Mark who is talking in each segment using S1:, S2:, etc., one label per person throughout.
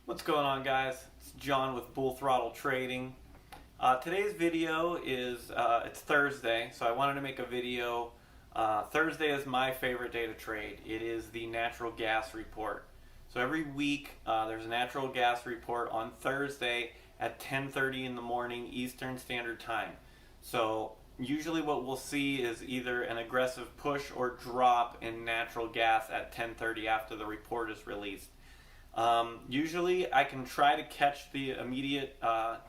S1: What's going on, guys? It's John with Bull-Throttle Trading. Today's video is it's Thursday, so I wanted to make a video. Thursday is my favorite day to trade. It is the natural gas report. So every week there's a natural gas report on Thursday at 10:30 in the morning Eastern Standard Time. So usually what we'll see is either an aggressive push or drop in natural gas at 10:30 after the report is released. Usually I can try to catch the immediate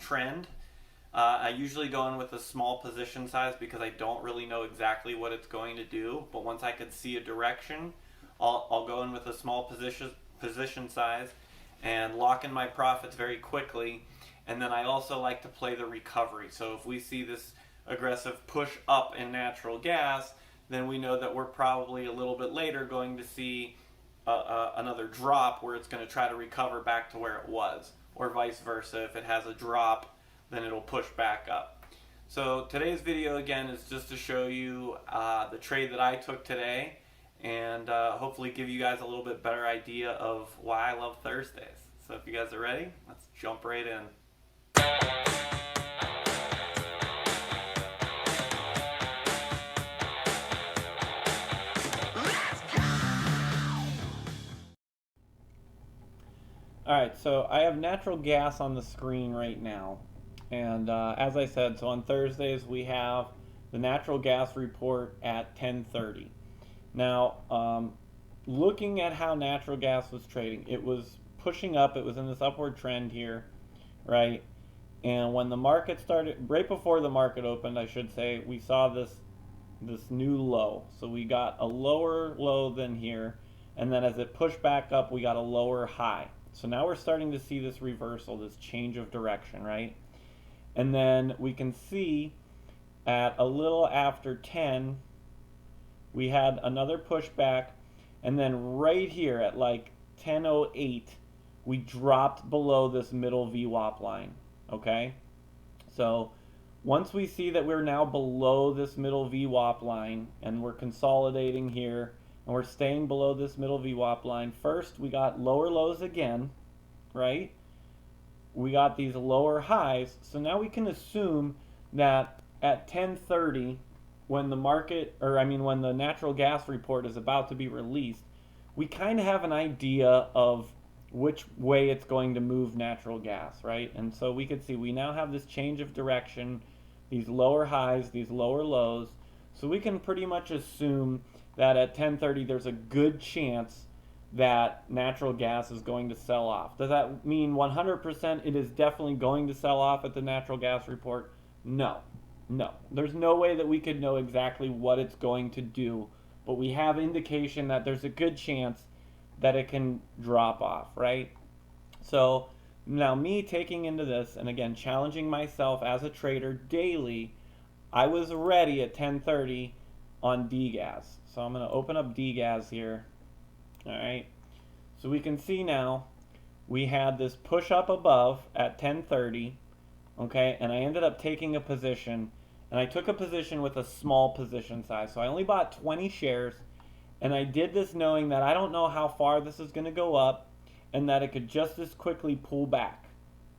S1: trend. I usually go in with a small position size because I don't really know exactly what it's going to do. But once I can see a direction, I'll go in with a small position size and lock in my profits very quickly. And then I also like to play the recovery. So if we see this aggressive push up in natural gas, then we know that we're probably a little bit later going to see another drop where it's going to try to recover back to where it was, or vice versa. If it has a drop, then it'll push back up. So today's video again is just to show you the trade that I took today, and hopefully give you guys a little bit better idea of why I love Thursdays. So if you guys are ready, let's jump right in. Alright, so I have natural gas on the screen right now. And as I said, so on Thursdays we have the natural gas report at 10:30. Now, looking at how natural gas was trading, it was pushing up. It was in this upward trend here, right? And when the market started, right before the market opened, I should say, we saw this new low. So we got a lower low than here, and then as it pushed back up, we got a lower high. So now we're starting to see this reversal, this change of direction, right? And then we can see at a little after 10, we had another pushback, and then right here at like 10:08, we dropped below this middle VWAP line, okay? So once we see that we're now below this middle VWAP line, and we're consolidating here, and we're staying below this middle VWAP line, first we got lower lows again, right? We got these lower highs, so now we can assume that at 10:30, when the when the natural gas report is about to be released, we kind of have an idea of which way it's going to move natural gas, right? And so we could see we now have this change of direction, these lower highs, these lower lows, so we can pretty much assume that at 10:30 there's a good chance that natural gas is going to sell off. Does that mean 100% it is definitely going to sell off at the natural gas report? No. No. There's no way that we could know exactly what it's going to do, but we have indication that there's a good chance that it can drop off, right? So now me taking into this, and again challenging myself as a trader daily, I was ready at 10:30 on DGAS. So I'm going to open up DGAS here. Alright, so we can see now we had this push up above at 10:30, okay, and I ended up taking a position, and I took a position with a small position size. So I only bought 20 shares, and I did this knowing that I don't know how far this is going to go up, and that it could just as quickly pull back,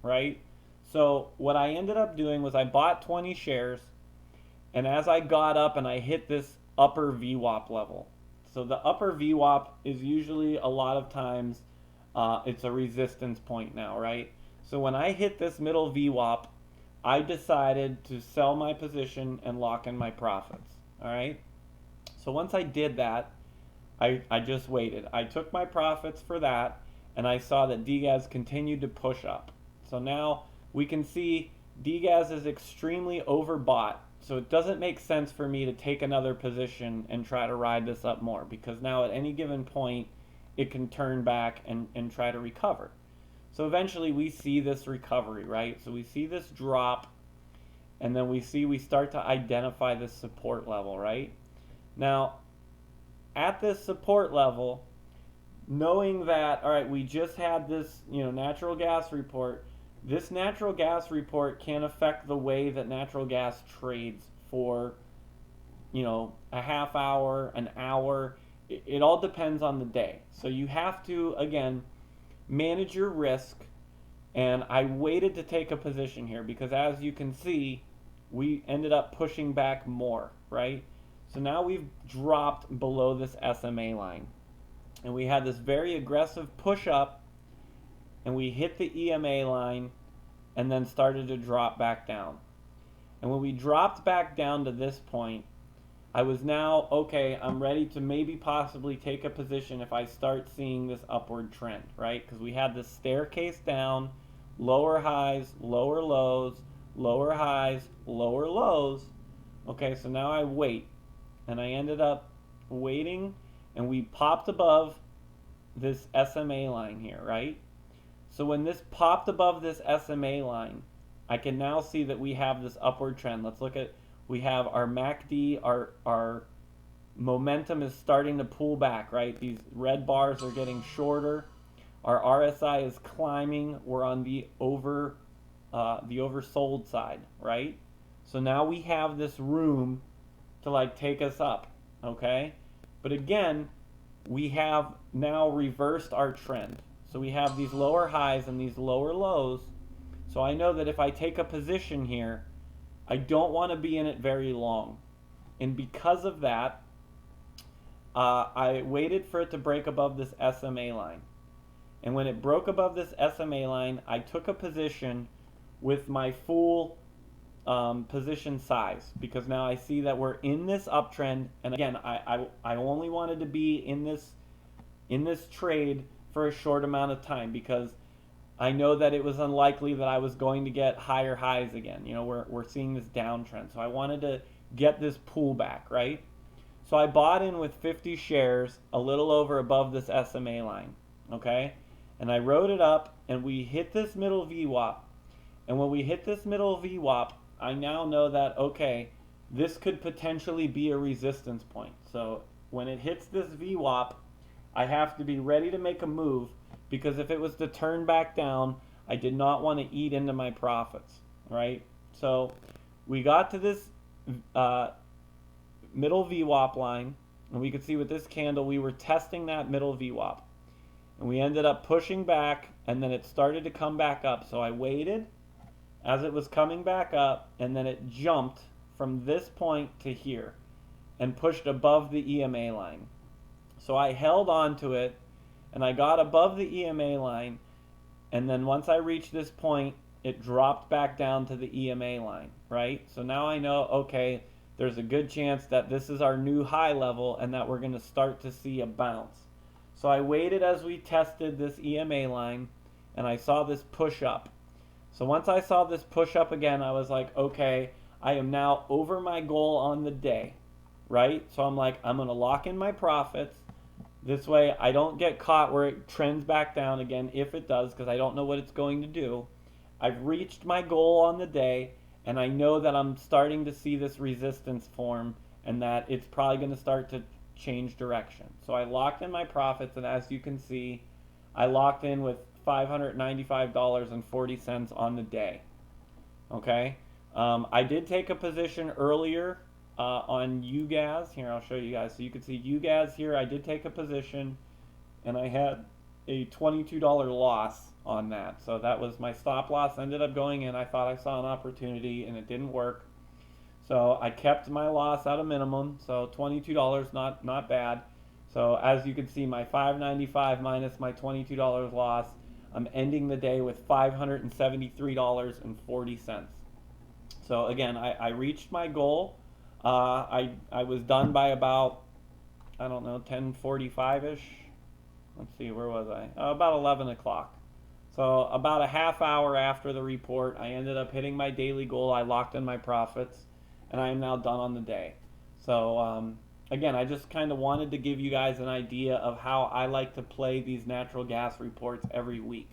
S1: right? So what I ended up doing was I bought 20 shares, and as I got up and I hit this upper VWAP level. So the upper VWAP is usually a lot of times it's a resistance point now, right? So when I hit this middle VWAP, I decided to sell my position and lock in my profits, all right? So once I did that, I just waited. I took my profits for that, and I saw that DGAS continued to push up. So now we can see DGAS is extremely overbought. So it doesn't make sense for me to take another position and try to ride this up more, because now at any given point it can turn back and try to recover. So eventually we see this recovery, right? So we see this drop, and then we start to identify this support level, right? Now at this support level, knowing that, all right, we just had this natural gas report. This natural gas report can affect the way that natural gas trades for, a half hour, an hour. It all depends on the day. So you have to, again, manage your risk. And I waited to take a position here because, as you can see, we ended up pushing back more, right? So now we've dropped below this SMA line. And we had this very aggressive push up, and we hit the EMA line and then started to drop back down. And when we dropped back down to this point, I was now, okay, I'm ready to maybe possibly take a position if I start seeing this upward trend, right? Because we had this staircase down, lower highs, lower lows, lower highs, lower lows. Okay, so now I wait. And I ended up waiting, and we popped above this SMA line here, right? So when this popped above this SMA line, I can now see that we have this upward trend. Let's look at, we have our MACD, our momentum is starting to pull back, right? These red bars are getting shorter. Our RSI is climbing. We're on the oversold side, right? So now we have this room to like take us up, okay? But again, we have now reversed our trend. So we have these lower highs and these lower lows. So I know that if I take a position here, I don't want to be in it very long. And because of that, I waited for it to break above this SMA line. And when it broke above this SMA line, I took a position with my full position size, because now I see that we're in this uptrend. And again, I only wanted to be in this trade for a short amount of time, because I know that it was unlikely that I was going to get higher highs again. You know, we're seeing this downtrend. So I wanted to get this pullback, right? So I bought in with 50 shares, a little over above this SMA line, okay? And I rode it up, and we hit this middle VWAP. And when we hit this middle VWAP, I now know that, okay, this could potentially be a resistance point. So when it hits this VWAP, I have to be ready to make a move, because if it was to turn back down, I did not want to eat into my profits, right? So we got to this middle VWAP line, and we could see with this candle we were testing that middle VWAP. And we ended up pushing back, and then it started to come back up. So I waited as it was coming back up, and then it jumped from this point to here and pushed above the EMA line. So I held on to it, and I got above the EMA line, and then once I reached this point, it dropped back down to the EMA line, right? So now I know, okay, there's a good chance that this is our new high level and that we're going to start to see a bounce. So I waited as we tested this EMA line, and I saw this push up. So once I saw this push up again, I was like, okay, I am now over my goal on the day, right? So I'm like, I'm going to lock in my profits. This way I don't get caught where it trends back down again, if it does, because I don't know what it's going to do. I've reached my goal on the day, and I know that I'm starting to see this resistance form, and that it's probably going to start to change direction. So I locked in my profits, and as you can see, I locked in with $595.40 on the day. Okay, I did take a position earlier on UGAS. Here, I'll show you guys. So you can see UGAS here. I did take a position, and I had a $22 loss on that. So that was my stop loss. Ended up going in. I thought I saw an opportunity, and it didn't work. So I kept my loss at a minimum. So $22, not bad. So as you can see, my $595 minus my $22 loss, I'm ending the day with $573.40. So again, I reached my goal. I was done by about, I don't know, 10:45ish. Let's see, where was I? About 11 o'clock. So about a half hour after the report, I ended up hitting my daily goal. I locked in my profits, and I am now done on the day. So again, I just kind of wanted to give you guys an idea of how I like to play these natural gas reports every week.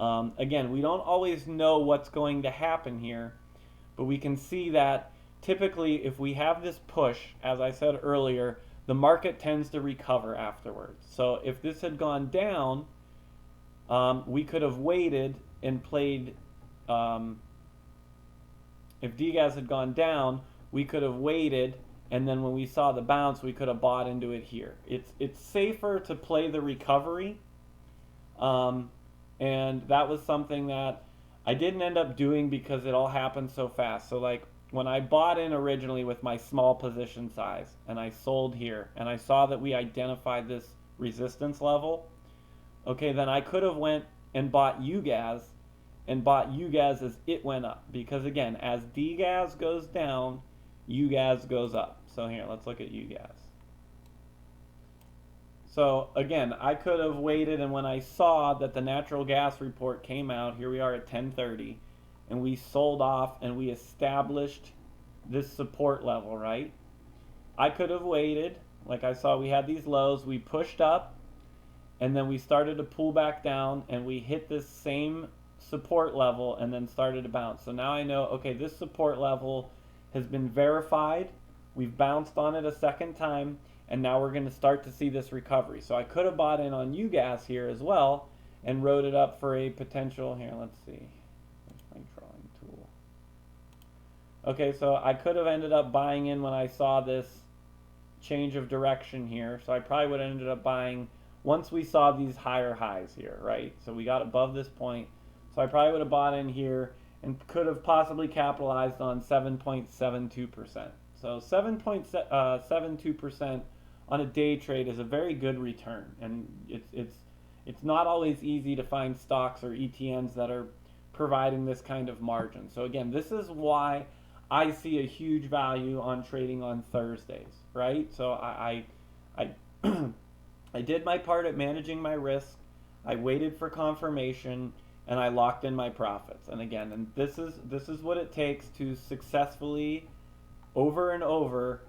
S1: Again, we don't always know what's going to happen here, but we can see that typically if we have this push, as I said earlier, the market tends to recover afterwards. So if this had gone down, we could have waited and played, if DGAS had gone down, we could have waited, and then when we saw the bounce, we could have bought into it here. It's safer to play the recovery, And that was something that I didn't end up doing because it all happened so fast. So like when I bought in originally with my small position size and I sold here and I saw that we identified this resistance level, okay, then I could have went and bought UGAS and bought UGAS as it went up, because again, as DGAS goes down, UGAS goes up. So here, let's look at UGAS. So again, I could have waited, and when I saw that the natural gas report came out, here we are at 10:30, and we sold off and we established this support level, right? I could have waited, like I saw we had these lows, we pushed up, and then we started to pull back down, and we hit this same support level and then started to bounce. So now I know, okay, this support level has been verified, we've bounced on it a second time, and now we're going to start to see this recovery. So I could have bought in on UGAS here as well and wrote it up for a potential, here, let's see, where's my drawing tool? Okay, so I could have ended up buying in when I saw this change of direction here. So I probably would have ended up buying once we saw these higher highs here, right? So we got above this point. So I probably would have bought in here and could have possibly capitalized on 7.72%. So 7.72% on a day trade is a very good return, and it's not always easy to find stocks or ETNs that are providing this kind of margin. So again, this is why I see a huge value on trading on Thursdays, right? So I I did my part at managing my risk. I waited for confirmation, and I locked in my profits. And again, and this is what it takes to successfully, over and over,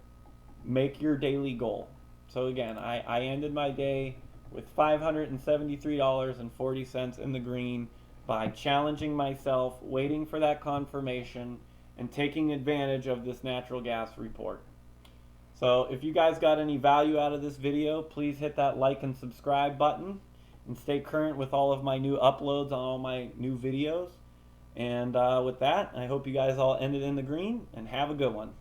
S1: make your daily goal. So again, I ended my day with $573.40 in the green by challenging myself, waiting for that confirmation, and taking advantage of this natural gas report. So if you guys got any value out of this video, please hit that like and subscribe button and stay current with all of my new uploads on all my new videos. And with that, I hope you guys all ended in the green, and have a good one.